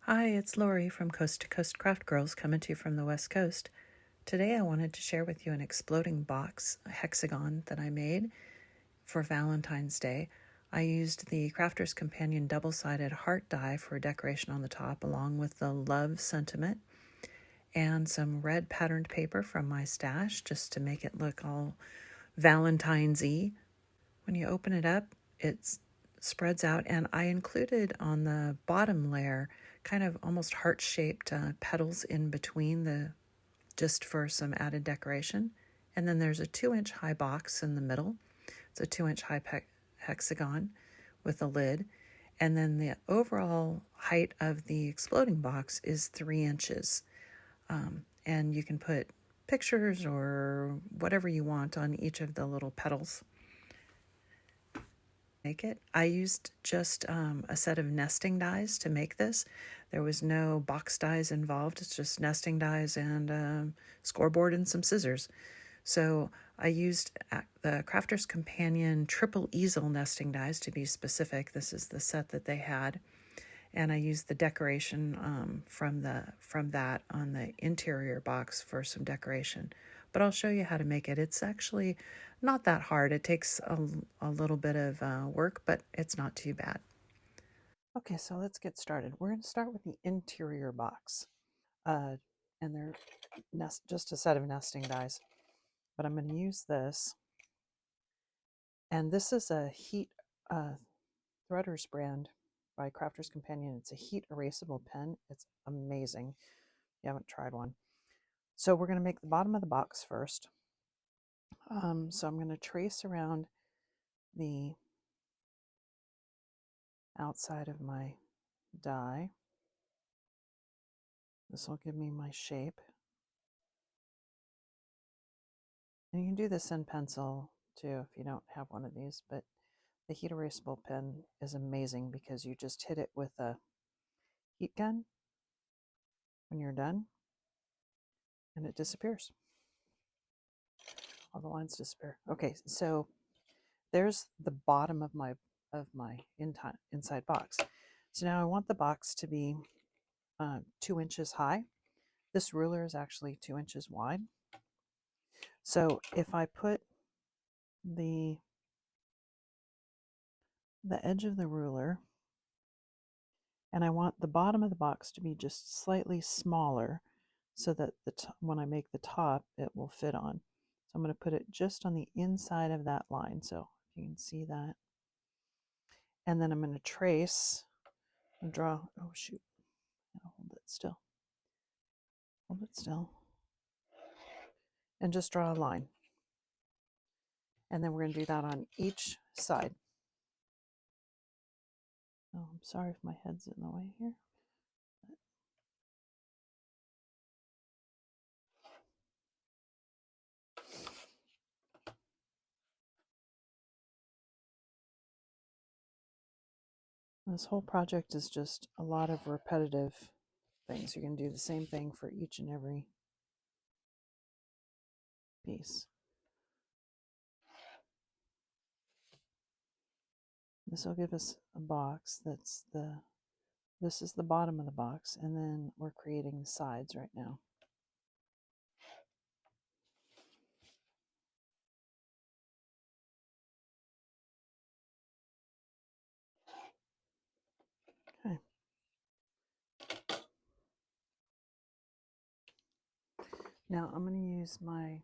Hi, it's Lori from Coast to Coast Craft Girls coming to you from the West Coast. Today I wanted to share with you an exploding box, a hexagon that I made for Valentine's Day. I used the Crafter's Companion double-sided heart die for decoration on the top, along with the love sentiment, and some red patterned paper from my stash just to make it look all Valentine's-y. When you open it up, it spreads out, and I included on the bottom layer kind of almost heart-shaped petals in between just for some added decoration. And then there's a 2-inch high box in the middle. It's a 2-inch high hexagon with a lid. And then the overall height of the exploding box is 3 inches. And you can put pictures or whatever you want on each of the little petals. Make it. I used just a set of nesting dies to make this. There was no box dies involved. It's just nesting dies and scoreboard and some scissors. So I used the Crafter's Companion triple easel nesting dies to be specific. This is the set that they had. And I used the decoration from that on the interior box for some decoration. But I'll show you how to make it. It's actually not that hard. It takes a little bit of work, but it's not too bad. Okay, so let's get started. We're going to start with the interior box. And they're just a set of nesting dies. But I'm going to use this. And this is a heat Threaders brand by Crafter's Companion. It's a heat erasable pen. It's amazing. You haven't tried one. So we're going to make the bottom of the box first. So I'm going to trace around the outside of my die. This will give me my shape. And you can do this in pencil too if you don't have one of these, but the heat erasable pen is amazing because you just hit it with a heat gun when you're done and it disappears. All the lines disappear. Okay, so there's the bottom of my inside box. So now I want the box to be 2 inches high. This ruler is actually 2 inches wide. So if I put the edge of the ruler, and I want the bottom of the box to be just slightly smaller so that when I make the top, it will fit on. So I'm going to put it just on the inside of that line. So if you can see that. And then I'm going to trace and draw, oh shoot, I'll hold it still. Hold it still. And just draw a line. And then we're going to do that on each side. Oh, I'm sorry if my head's in the way here. This whole project is just a lot of repetitive things. You're going to do the same thing for each and every piece. This will give us a box this is the bottom of the box, and then we're creating the sides right now. Okay. Now I'm going to use my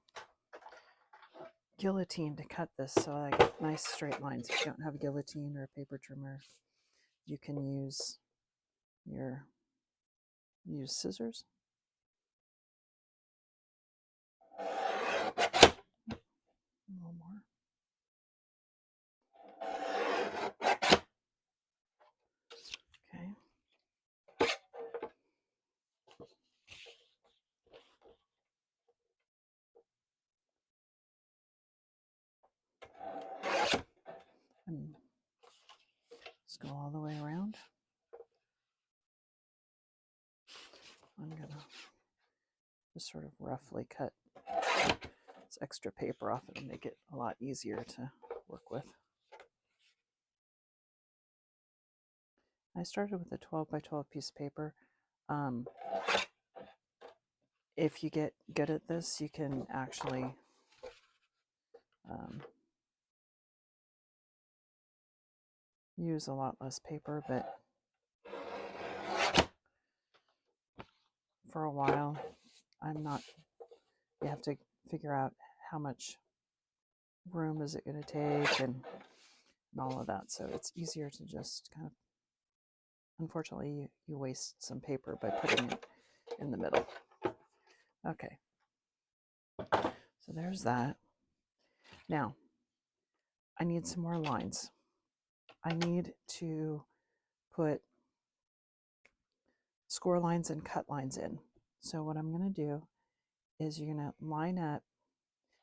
guillotine to cut this so I get nice straight lines. If you don't have a guillotine or a paper trimmer, you can use scissors. A little more. Okay. And just go all the way around. I'm going to just sort of roughly cut this extra paper off. It'll make it a lot easier to work with. I started with a 12 by 12 piece of paper. If you get good at this, you can actually use a lot less paper, but for a while, you have to figure out how much room is it going to take and all of that. So it's easier to just kind of, unfortunately, you waste some paper by putting it in the middle. Okay, so there's that. Now, I need some more lines. I need to put score lines and cut lines in. So what I'm going to do is you're going to line up,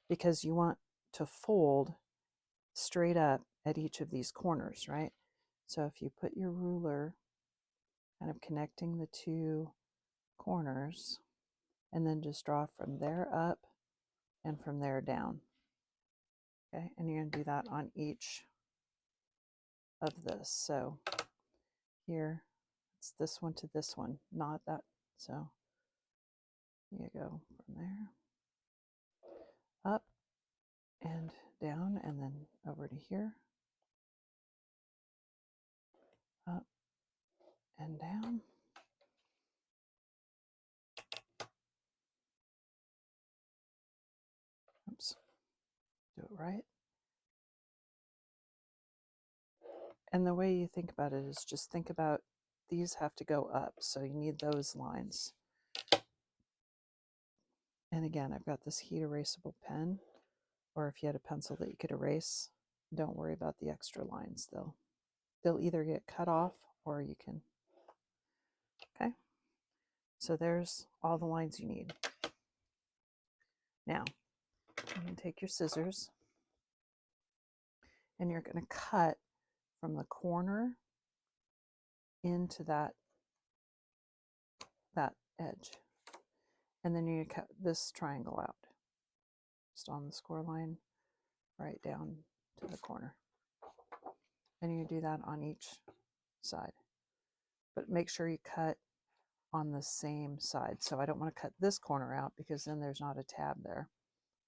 because you want to fold straight up at each of these corners, right? So if you put your ruler kind of connecting the two corners, and then just draw from there up and from there down. Okay, and you're going to do that on each of this. So here, it's this one to this one, not that. So you go from there up and down, and then over to here, up and down. Oops, do it right. And the way you think about it is just think about these have to go up, so you need those lines. And again, I've got this heat erasable pen, or if you had a pencil that you could erase, don't worry about the extra lines. They'll either get cut off or you can. Okay, so there's all the lines you need. Now, you can take your scissors and you're going to cut from the corner into that edge. And then you're going to cut this triangle out, just on the score line, right down to the corner. And you do that on each side. But make sure you cut on the same side. So I don't want to cut this corner out because then there's not a tab there.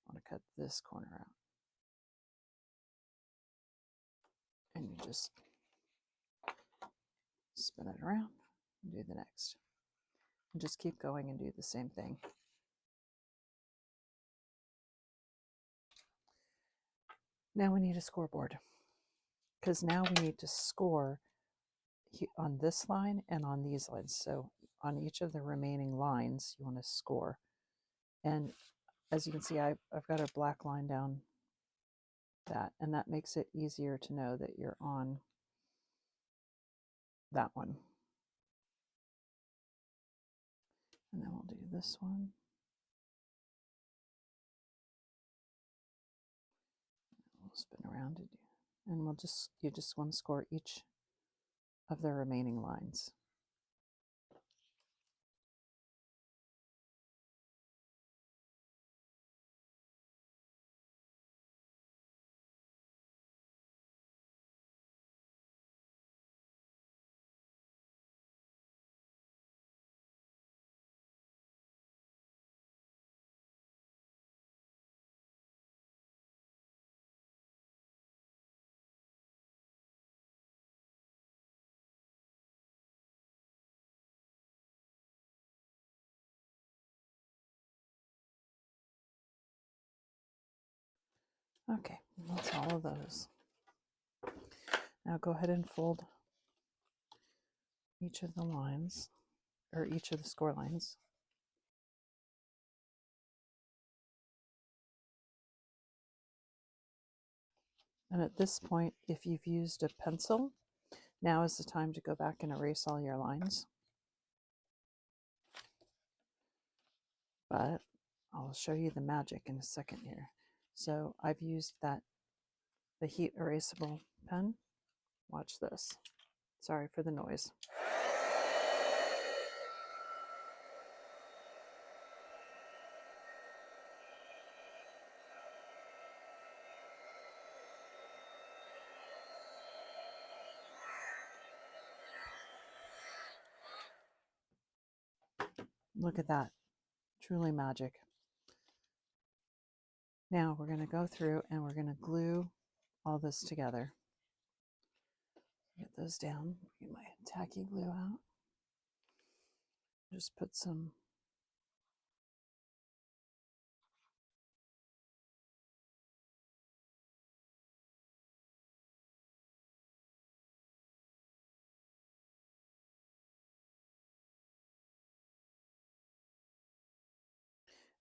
I want to cut this corner out. And you just spin it around and do the next. And just keep going and do the same thing. Now we need a scoreboard, because now we need to score on this line and on these lines. So on each of the remaining lines, you want to score. And as you can see, I've got a black line down that, and that makes it easier to know that you're on that one. And then we'll do this one. We'll spin around to do, and you just want to score each of the remaining lines. Okay, that's all of those. Now go ahead and fold each of the lines, or each of the score lines. And at this point, if you've used a pencil, now is the time to go back and erase all your lines. But I'll show you the magic in a second here. So I've used the heat erasable pen. Watch this. Sorry for the noise. Look at that. Truly magic. Now we're going to go through and we're going to glue all this together. Get those down. Get my tacky glue out. Just put some.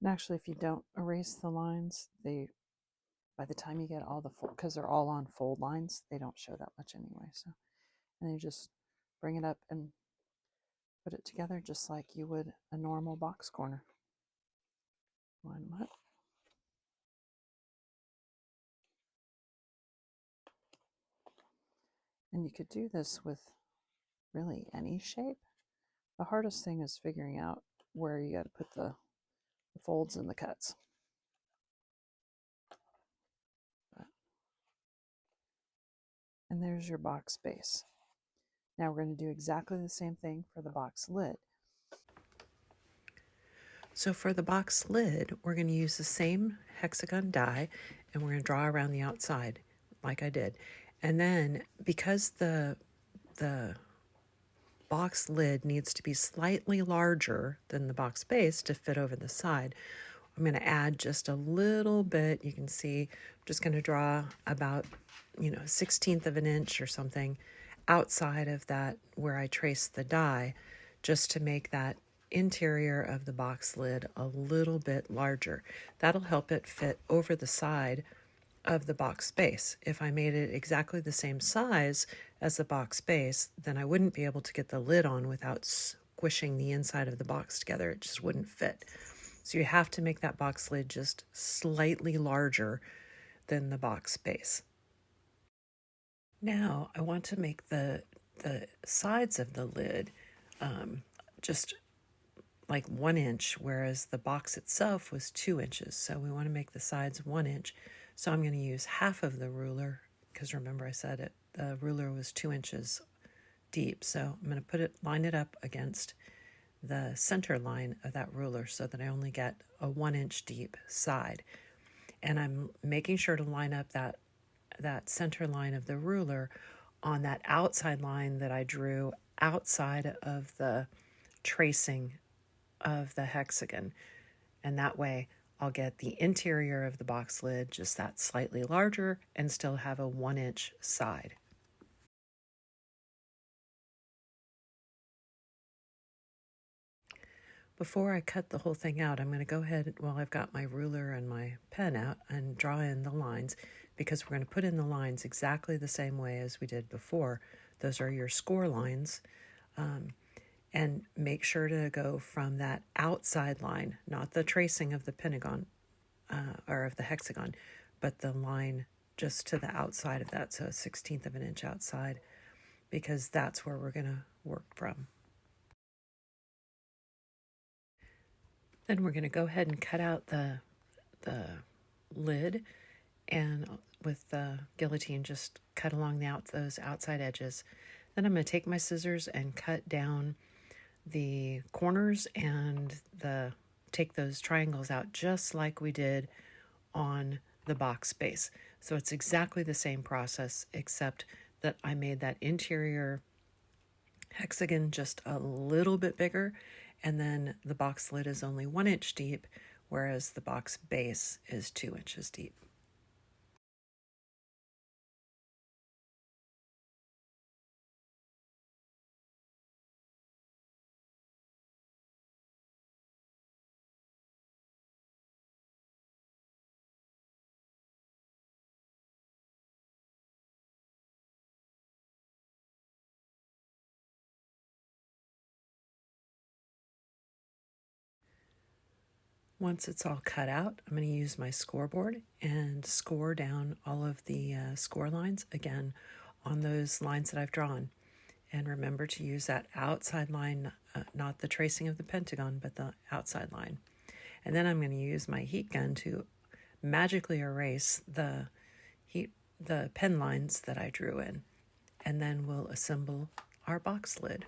And actually, if you don't erase the lines, by the time you get all the fold, because they're all on fold lines, they don't show that much anyway. So, and you just bring it up and put it together just like you would a normal box corner. Line them up. And you could do this with really any shape. The hardest thing is figuring out where you got to put the folds and the cuts. And there's your box base. Now we're going to do exactly the same thing for the box lid. So for the box lid, we're going to use the same hexagon die and we're going to draw around the outside like I did. And then because the box lid needs to be slightly larger than the box base to fit over the side, I'm going to add just a little bit. You can see I'm just going to draw about, 1/16 of an inch or something outside of that where I traced the die, just to make that interior of the box lid a little bit larger. That'll help it fit over the side of the box base. If I made it exactly the same size as the box base, then I wouldn't be able to get the lid on without squishing the inside of the box together. It just wouldn't fit. So you have to make that box lid just slightly larger than the box base. Now I want to make the sides of the lid just like 1 inch, whereas the box itself was 2 inches. So we want to make the sides 1 inch. So I'm going to use half of the ruler, because remember I said it, the ruler was 2 inches deep. So I'm going to line it up against the center line of that ruler so that I only get a 1 inch deep side. And I'm making sure to line up that center line of the ruler on that outside line that I drew outside of the tracing of the hexagon. And that way I'll get the interior of the box lid just that slightly larger and still have a 1 inch side. Before I cut the whole thing out, I'm going to go ahead, while I've got my ruler and my pen out, and draw in the lines, because we're going to put in the lines exactly the same way as we did before. Those are your score lines. And make sure to go from that outside line, not the tracing of the pentagon or of the hexagon, but the line just to the outside of that, so 1/16 of an inch outside, because that's where we're going to work from. Then we're going to go ahead and cut out the lid, and with the guillotine just cut along those outside edges. Then I'm going to take my scissors and cut down the corners and take those triangles out just like we did on the box base. So it's exactly the same process, except that I made that interior hexagon just a little bit bigger, and then the box lid is only 1 inch deep, whereas the box base is 2 inches deep. Once it's all cut out, I'm going to use my scoreboard and score down all of the score lines again on those lines that I've drawn. And remember to use that outside line, not the tracing of the pentagon, but the outside line. And then I'm going to use my heat gun to magically erase the pen lines that I drew in. And then we'll assemble our box lid.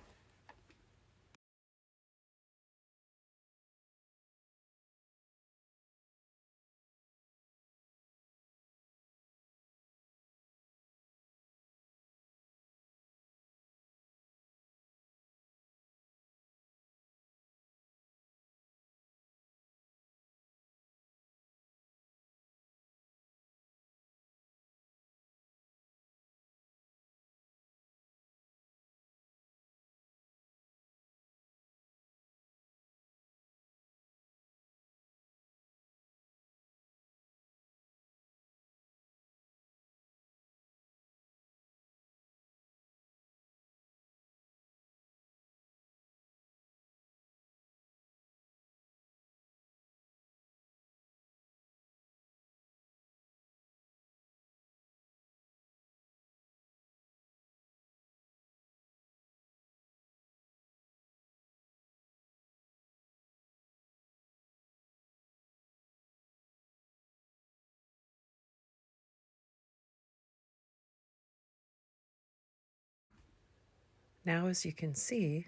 Now, as you can see,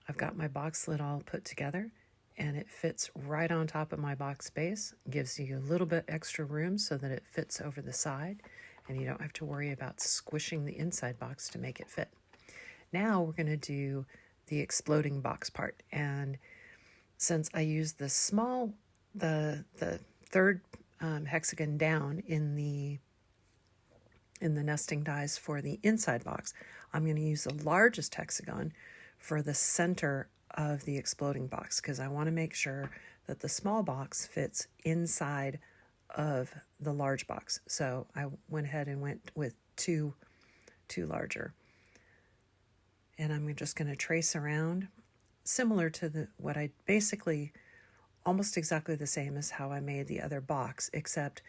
I've got my box lid all put together, and it fits right on top of my box base. It gives you a little bit extra room so that it fits over the side, and you don't have to worry about squishing the inside box to make it fit. Now we're going to do the exploding box part, and since I used the third hexagon down in the nesting dies for the inside box, I'm going to use the largest hexagon for the center of the exploding box because I want to make sure that the small box fits inside of the large box. So I went ahead and went with two larger. And I'm just going to trace around similar to what I basically almost exactly the same as how I made the other box, except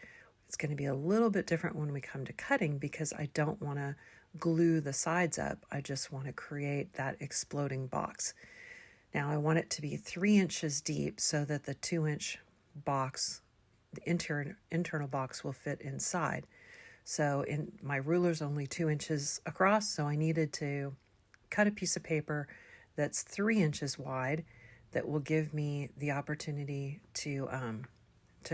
it's going to be a little bit different when we come to cutting because I don't want to glue the sides up. I just want to create that exploding box. Now I want it to be 3 inches deep so that the 2-inch box, the internal box, will fit inside. So my ruler's only 2 inches across, so I needed to cut a piece of paper that's 3 inches wide that will give me the opportunity to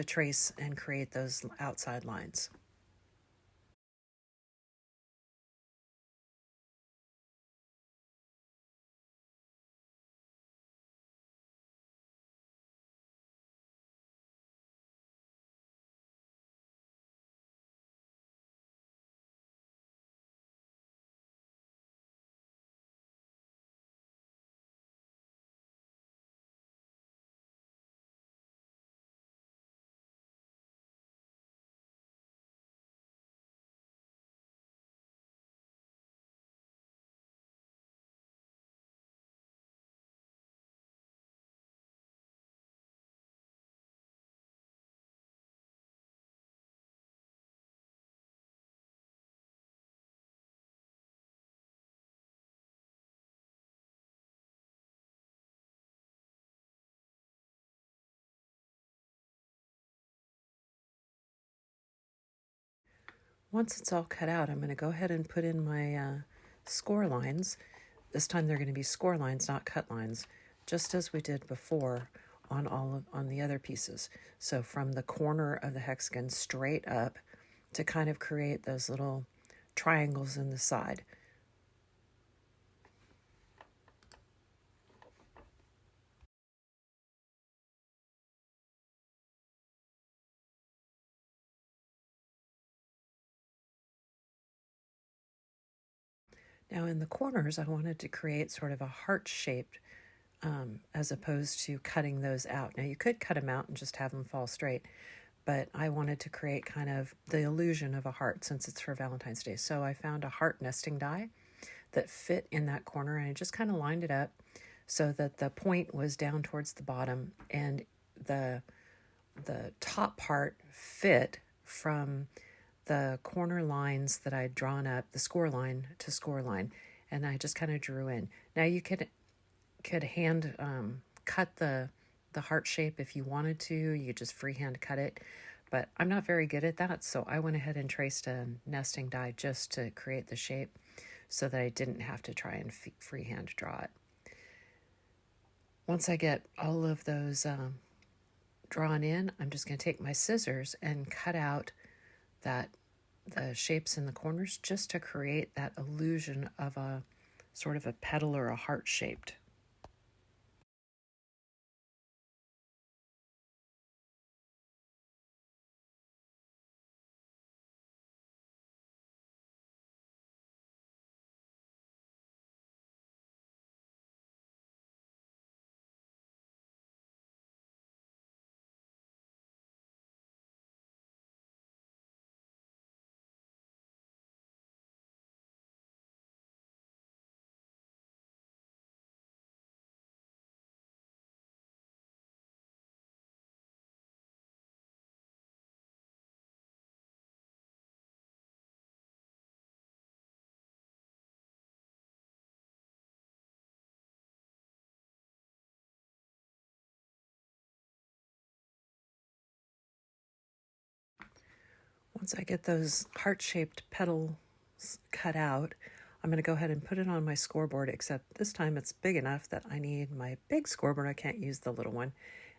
trace and create those outside lines. Once it's all cut out, I'm going to go ahead and put in my score lines. This time they're going to be score lines, not cut lines, just as we did before on the other pieces. So from the corner of the hexagon straight up to kind of create those little triangles in the side. Now in the corners, I wanted to create sort of a heart-shaped as opposed to cutting those out. Now you could cut them out and just have them fall straight, but I wanted to create kind of the illusion of a heart since it's for Valentine's Day. So I found a heart nesting die that fit in that corner, and I just kind of lined it up so that the point was down towards the bottom and the top part fit from the corner lines that I'd drawn up, the score line to score line, and I just kind of drew in. Now you could hand cut the heart shape if you wanted to. You could just freehand cut it, but I'm not very good at that, so I went ahead and traced a nesting die just to create the shape so that I didn't have to try and freehand draw it. Once I get all of those drawn in, I'm just going to take my scissors and cut out the shapes in the corners just to create that illusion of a sort of a petal or a heart shaped. Once I get those heart-shaped petals cut out, I'm going to go ahead and put it on my scoreboard, except this time it's big enough that I need my big scoreboard. I can't use the little one.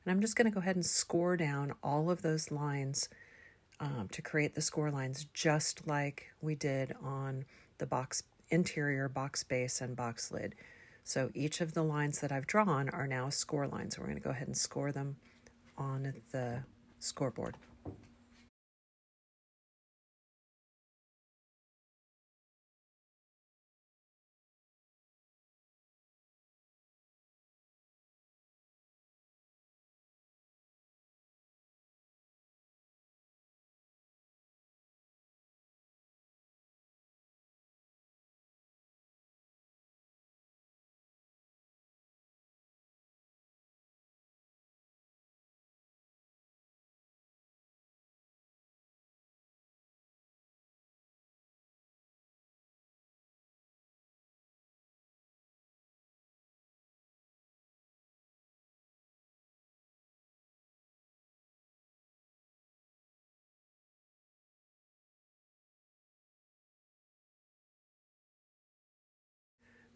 And I'm just going to go ahead and score down all of those lines to create the score lines, just like we did on the box interior box base and box lid. So each of the lines that I've drawn are now score lines. So we're going to go ahead and score them on the scoreboard.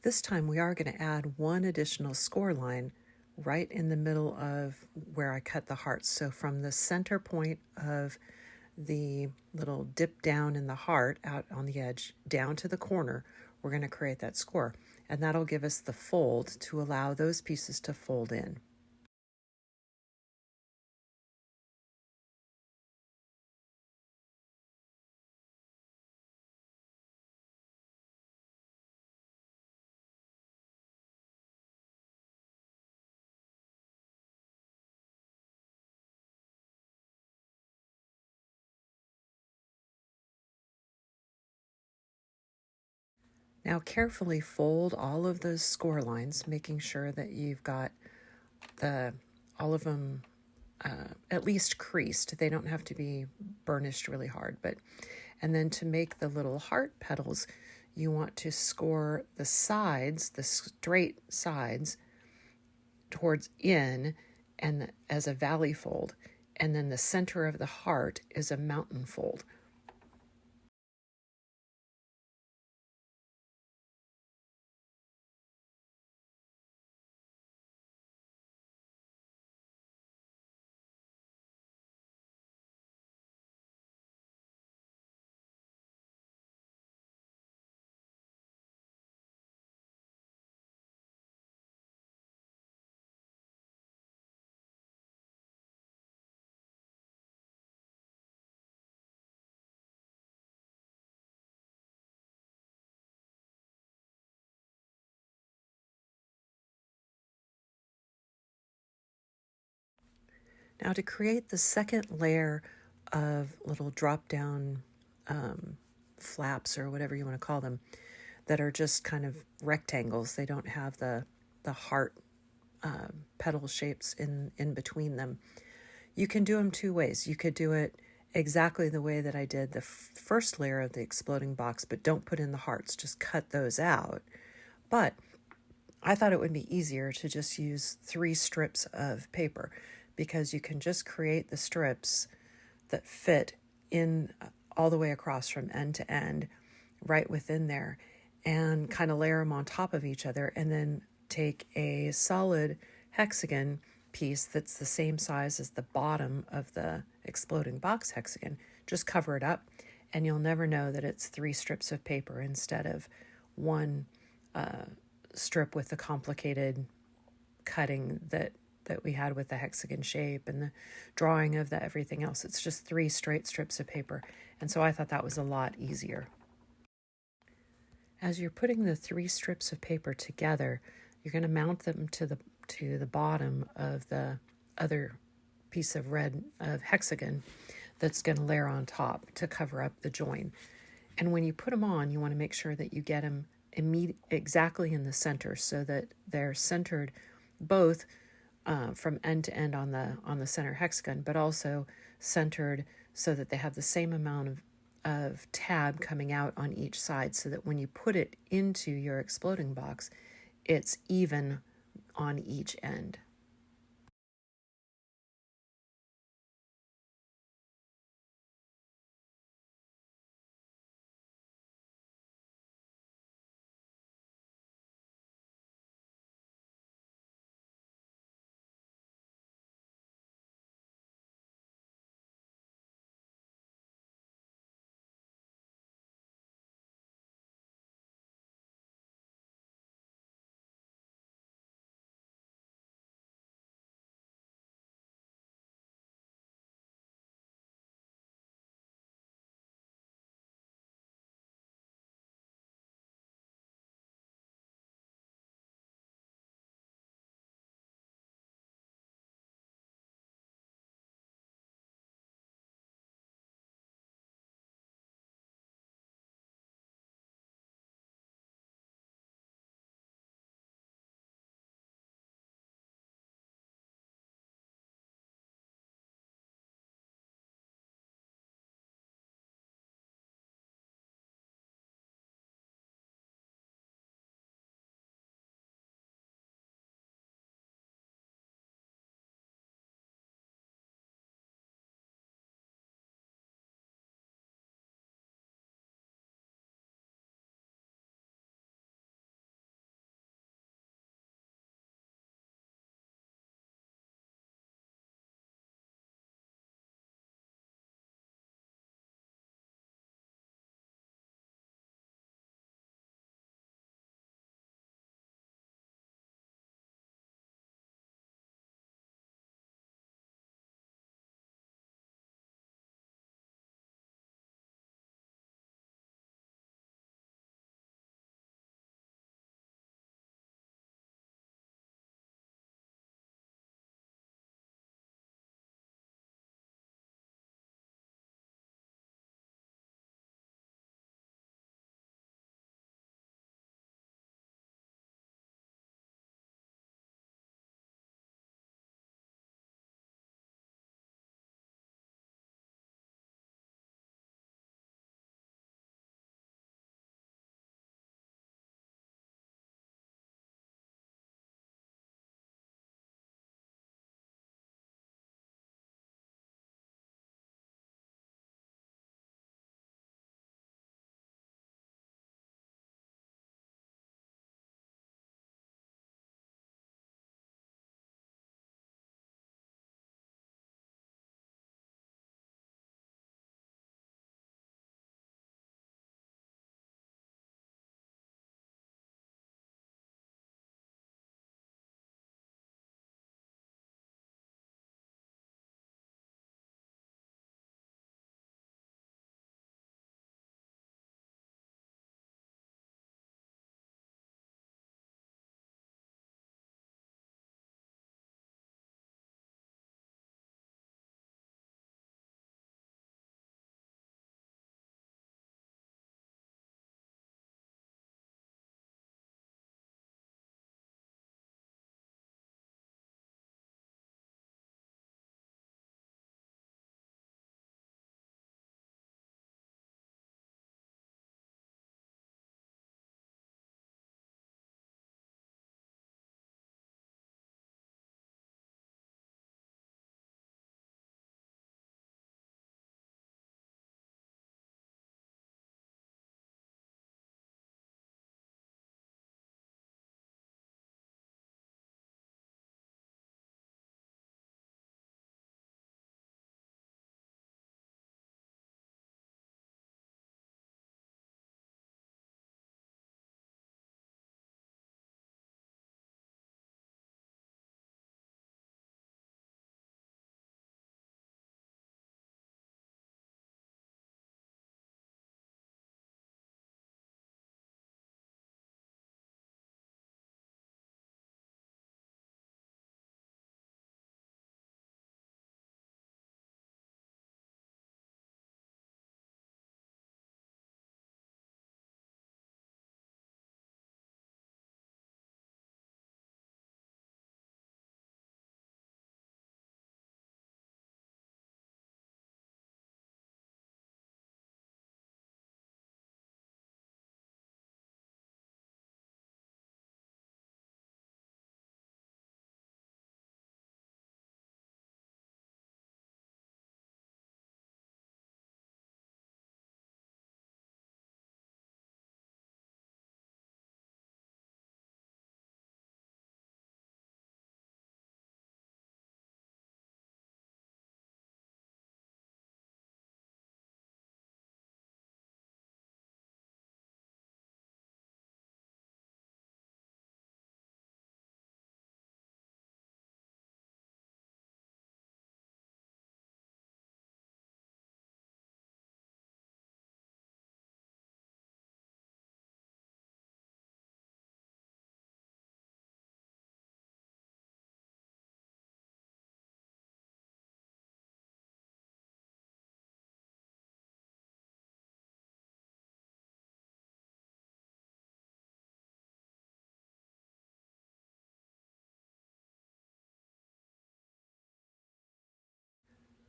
This time we are going to add one additional score line right in the middle of where I cut the hearts. So from the center point of the little dip down in the heart out on the edge down to the corner, we're going to create that score. And that'll give us the fold to allow those pieces to fold in. Now carefully fold all of those score lines, making sure that you've got all of them at least creased. They don't have to be burnished really hard, and then to make the little heart petals, you want to score the sides, the straight sides, towards in and as a valley fold, and then the center of the heart is a mountain fold. Now to create the second layer of little drop down flaps, or whatever you want to call them, that are just kind of rectangles. They don't have the heart petal shapes in between them. You can do them two ways. You could do it exactly the way that I did the first layer of the exploding box, but don't put in the hearts, just cut those out. But I thought it would be easier to just use 3 strips of paper, because you can just create the strips that fit in all the way across from end to end right within there, and kind of layer them on top of each other, and then take a solid hexagon piece that's the same size as the bottom of the exploding box hexagon, just cover it up, and you'll never know that it's 3 strips of paper instead of one strip with the complicated cutting that we had with the hexagon shape and the drawing of the everything else. It's just 3 straight strips of paper, and so I thought that was a lot easier. As you're putting the 3 strips of paper together, you're going to mount them to the bottom of the other piece of hexagon that's going to layer on top to cover up the join. And when you put them on, you want to make sure that you get them exactly in the center, so that they're centered both from end to end on the center hexagon, but also centered so that they have the same amount of tab coming out on each side, so that when you put it into your exploding box, it's even on each end.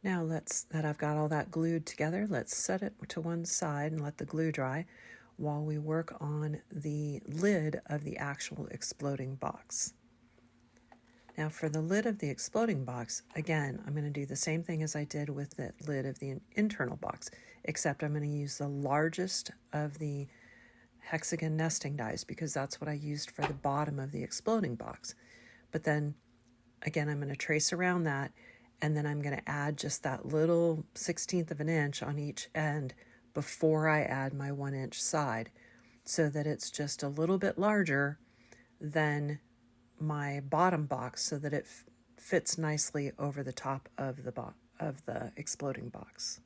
Now that I've got all that glued together, let's set it to one side and let the glue dry while we work on the lid of the actual exploding box. Now for the lid of the exploding box, again, I'm going to do the same thing as I did with the lid of the internal box, except I'm going to use the largest of the hexagon nesting dies because that's what I used for the bottom of the exploding box. But then again, I'm going to trace around that, and then I'm going to add just that little 1/16 of an inch on each end before I add my 1-inch side, so that it's just a little bit larger than my bottom box, so that it fits nicely over the top of the exploding box.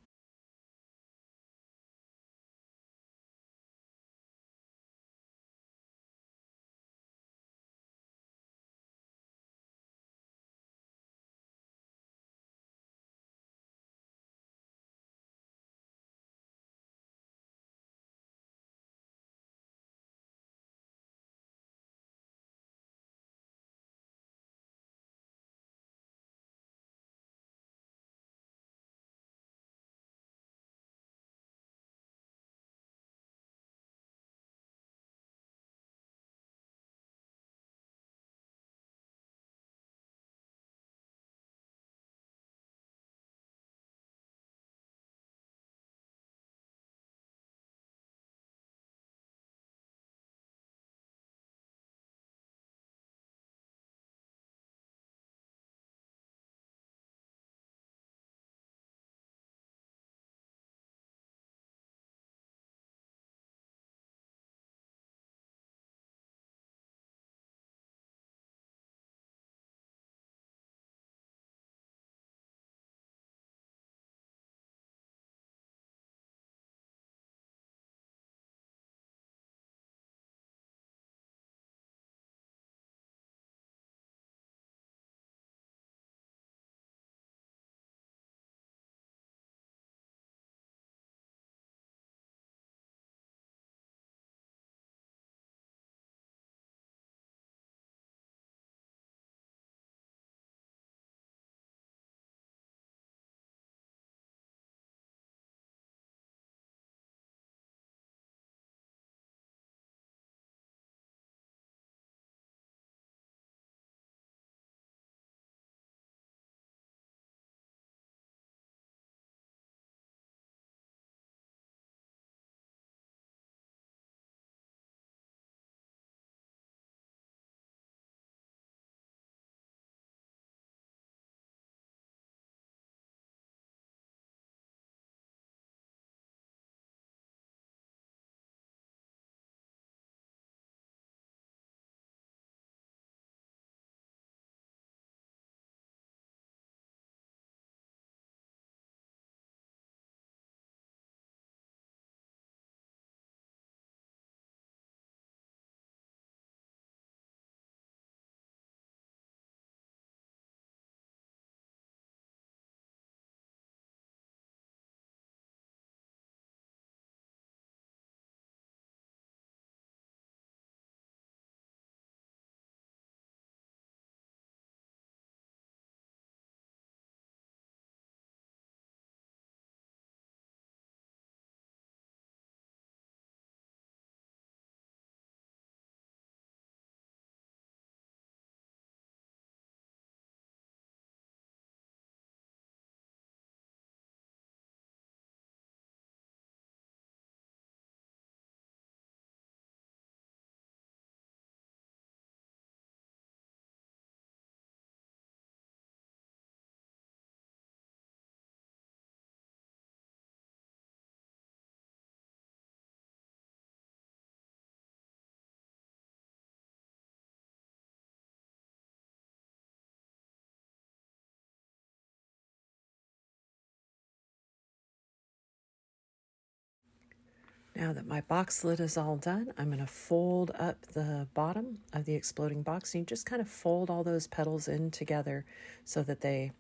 Now that my box lid is all done, I'm going to fold up the bottom of the exploding box. And you just kind of fold all those petals in together so that they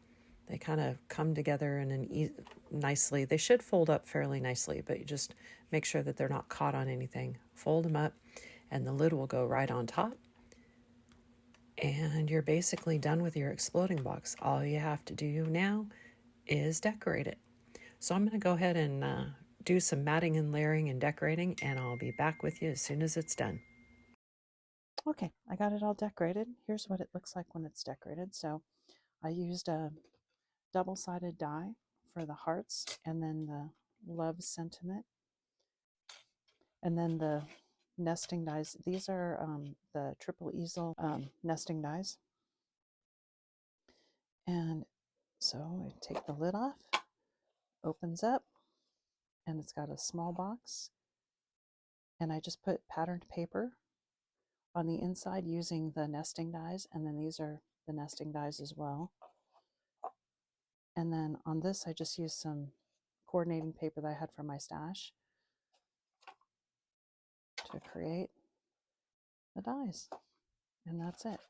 kind of come together in nicely. They should fold up fairly nicely, but you just make sure that they're not caught on anything. Fold them up, and the lid will go right on top. And you're basically done with your exploding box. All you have to do now is decorate it. So I'm going to go ahead and do some matting and layering and decorating, and I'll be back with you as soon as it's done. Okay, I got it all decorated. Here's what it looks like when it's decorated. So I used a double-sided die for the hearts, and then the love sentiment, and then the nesting dies. These are the triple easel nesting dies. And so I take the lid off, opens up, and it's got a small box. And I just put patterned paper on the inside using the nesting dies, and then these are the nesting dies as well. And then on this, I just used some coordinating paper that I had from my stash to create the dies. And that's it.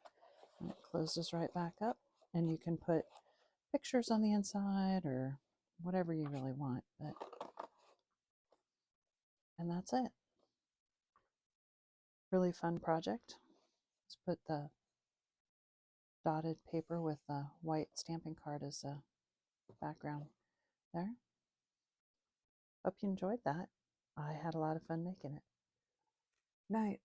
And it closes right back up, and you can put pictures on the inside or whatever you really want. And that's it. Really fun project. Just put the dotted paper with the white stamping card as a background there. Hope you enjoyed that. I had a lot of fun making it. Night.